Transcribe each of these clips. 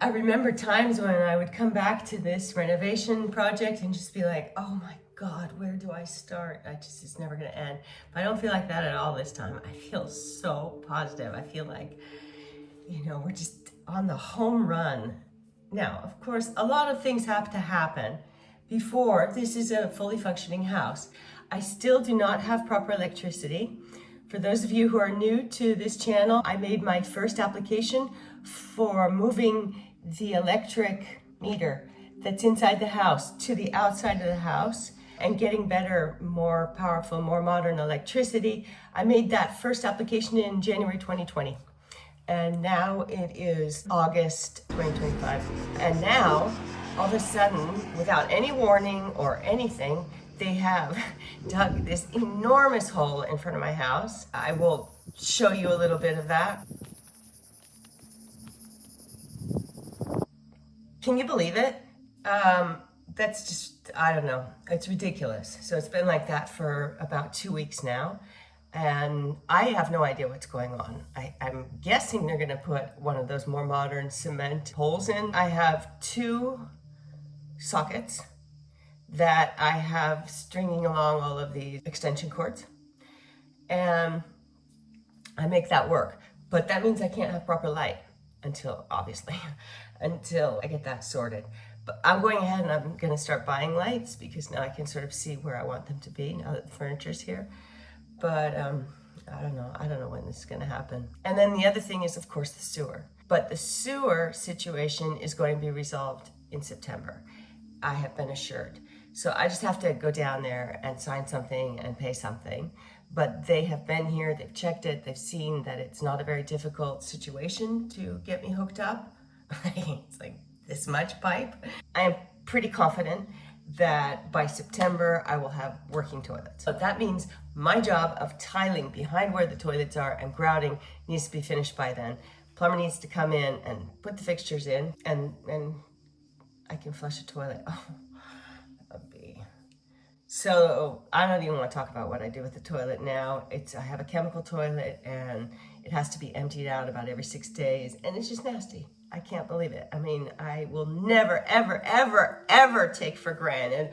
I remember times when I would come back to this renovation project and just be like, oh my God, where do I start? It's never gonna end. But I don't feel like that at all this time. I feel so positive. I feel like, we're just on the home run. Now, of course, a lot of things have to happen before this is a fully functioning house. I still do not have proper electricity. For those of you who are new to this channel, I made my first application for moving the electric meter that's inside the house to the outside of the house and getting better, more powerful, more modern electricity. I made that first application in January 2020. And now it is August 2025. And now, all of a sudden, without any warning or anything, they have dug this enormous hole in front of my house. I will show you a little bit of that. Can you believe it? That's just, I don't know, it's ridiculous. So it's been like that for about 2 weeks now. And I have no idea what's going on. I'm guessing they're gonna put one of those more modern cement holes in. I have 2 sockets that I have stringing along all of these extension cords. And I make that work. But that means I can't have proper light until, obviously, until I get that sorted. But I'm going ahead and I'm gonna start buying lights because now I can sort of see where I want them to be now that the furniture's here. But I don't know when this is gonna happen. And then the other thing is, of course, the sewer. But the sewer situation is going to be resolved in September. I have been assured. So I just have to go down there and sign something and pay something. But they have been here, they've checked it, they've seen that it's not a very difficult situation to get me hooked up. It's like this much pipe. I am pretty confident that by September I will have working toilets. So that means my job of tiling behind where the toilets are and grouting needs to be finished by then. Plumber needs to come in and put the fixtures in and I can flush a toilet. Oh, that would be. So I don't even want to talk about what I do with the toilet now. I have a chemical toilet and it has to be emptied out about every 6 days and it's just nasty. I can't believe it. I mean, I will never, ever, ever, ever take for granted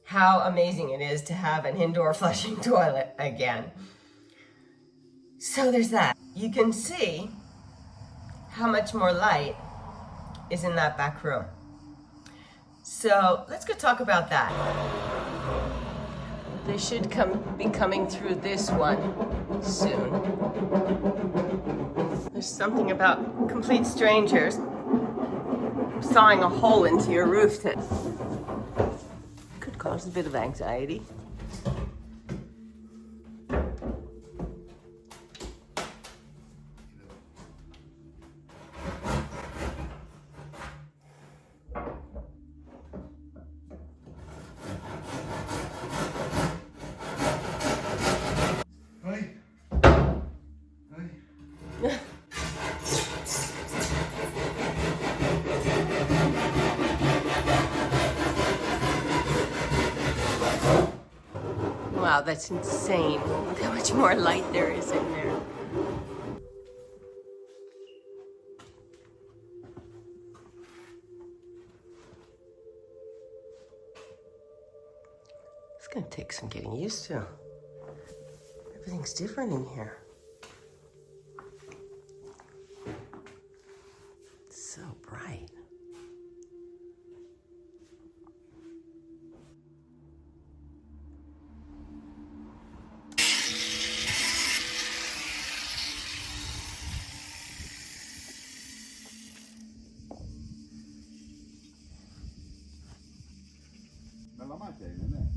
how amazing it is to have an indoor flushing toilet again. So there's that. You can see how much more light is in that back room. So let's go talk about that. They should be coming through this one soon. There's something about complete strangers sawing a hole into your roof that could cause a bit of anxiety. Wow, that's insane. Look how much more light there is in there. It's gonna take some getting used to. Everything's different in here. It's so bright. Bella macchina, non è?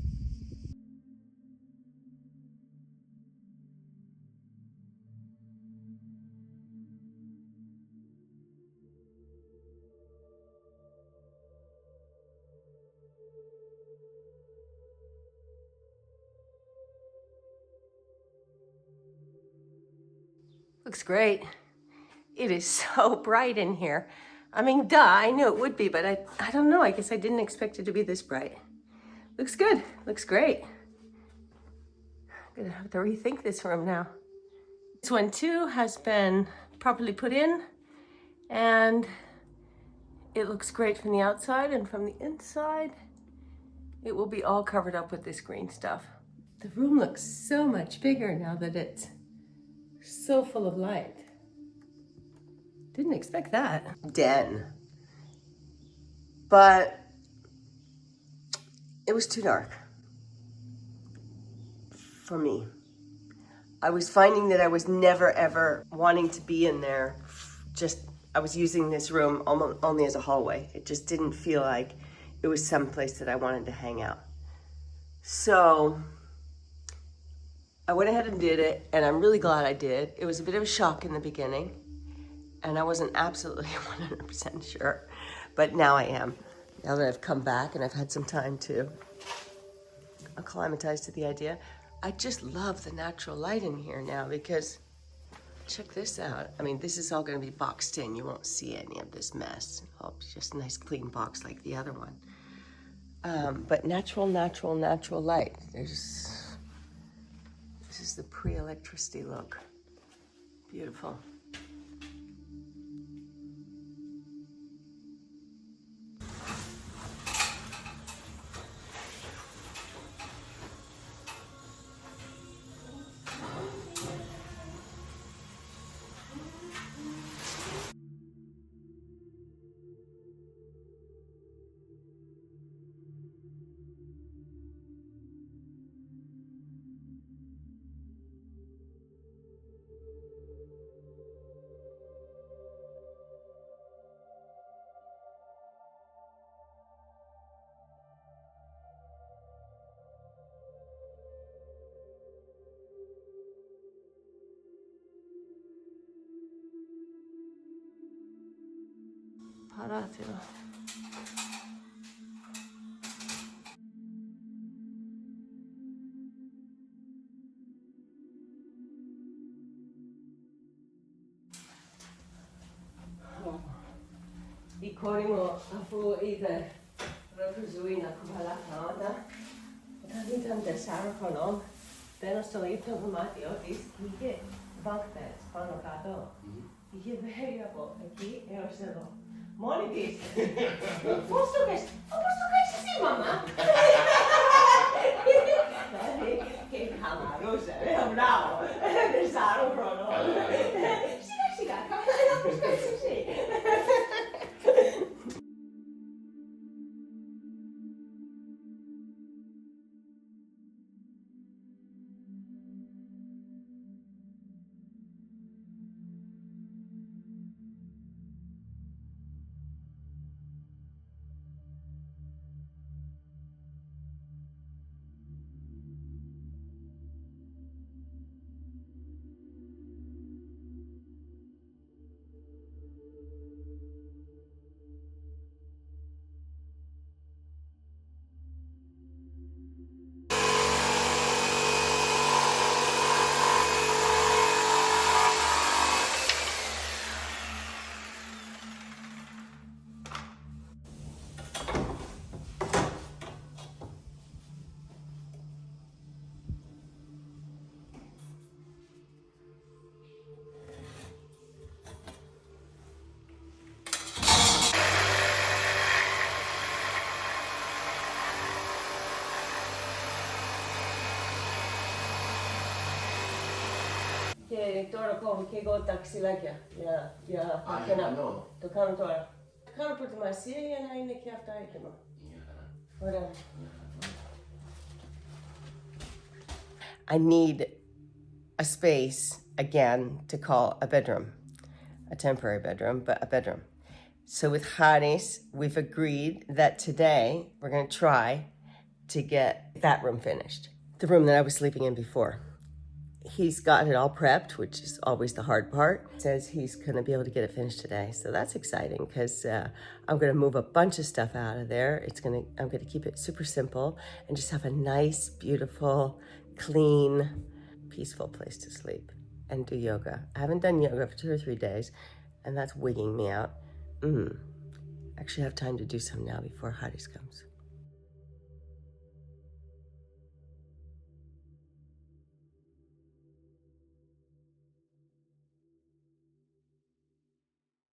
Looks great. It is so bright in here. I mean, duh, I knew it would be, but I don't know. I guess I didn't expect it to be this bright. Looks good. Looks great. I'm gonna have to rethink this room now. This one too has been properly put in, and it looks great from the outside, and from the inside, it will be all covered up with this green stuff. The room looks so much bigger now that it's so full of light. Didn't expect that. Den. But it was too dark for me. I was finding that I was never ever wanting to be in there. I was using this room only as a hallway. It just didn't feel like it was someplace that I wanted to hang out. So I went ahead and did it, and I'm really glad I did. It was a bit of a shock in the beginning, and I wasn't absolutely 100% sure, but now I am. Now that I've come back and I've had some time to acclimatize to the idea, I just love the natural light in here now, because check this out. I mean, this is all going to be boxed in. You won't see any of this mess. Oh, it's just a nice clean box like the other one. But natural light. This is the pre-electricity look. Beautiful. Paratila. Ikorimo afu ide refuzuina kubala kaona. Kanitam de sarakonon. Denostolito humati otis kike bankbeds panokado. Ike variable aqui é o celo. Monitis. Posso que sim, mamá. Que camarosa, é bravo. Pensaram pronto. Siga, calma, sim. Che toro come che go taxi like ya pakena no to come to come put my see and I in the cafe item. Whatever. I need a space again to call a bedroom, a temporary bedroom, but a bedroom. So with Haris, we've agreed that today we're going to try to get that room finished, the room that I was sleeping in before. He's got it all prepped, which is always the hard part. Says he's gonna be able to get it finished today. So that's exciting, because I'm gonna move a bunch of stuff out of there. I'm gonna keep it super simple and just have a nice, beautiful, clean, peaceful place to sleep and do yoga. I haven't done yoga for 2 or 3 days, and that's wigging me out. Actually have time to do some now before Haris comes.